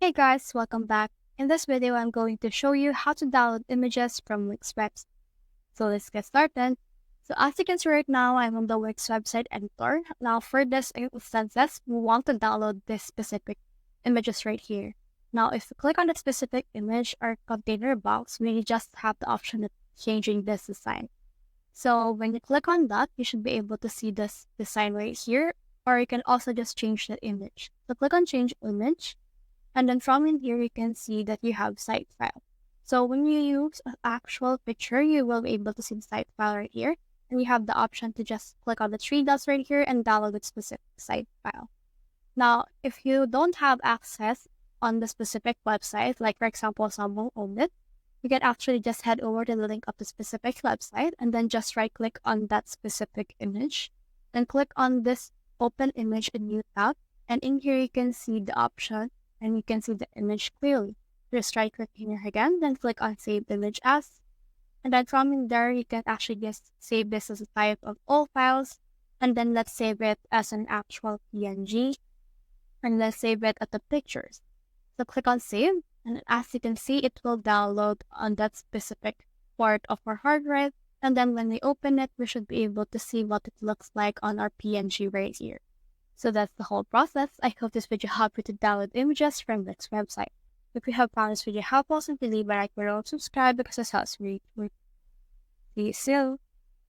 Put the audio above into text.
Hey guys, welcome back. In this video, I'm going to show you how to download images from Wix website. So let's get started. So as you can see right now, I'm on the Wix website editor. Now for this instances, we want to download this specific images right here. Now if you click on the specific image or container box, we just have the option of changing this design. So when you click on that, you should be able to see this design right here, or you can also just change the image. So click on change image. And then from in here, you can see that you have site file. So when you use an actual picture, you will be able to see the site file right here. And you have the option to just click on the three dots right here and download the specific site file. Now, if you don't have access on the specific website, like for example, someone owned it, you can actually just head over to the link of the specific website and then just right click on that specific image. Then click on this open image in new tab. And in here, you can see the option and you can see the image clearly. Just right click here again, then click on save image as. And then from in there, you can actually just save this as a type of all files. And then let's save it as an actual PNG. And let's save it at the pictures. So click on save. And as you can see, it will download on that specific part of our hard drive. And then when we open it, we should be able to see what it looks like on our PNG right here. So that's the whole process. I hope this video helped you to download images from Wix website. If you have found this video helpful, simply leave a like below and subscribe because this helps me. See you soon.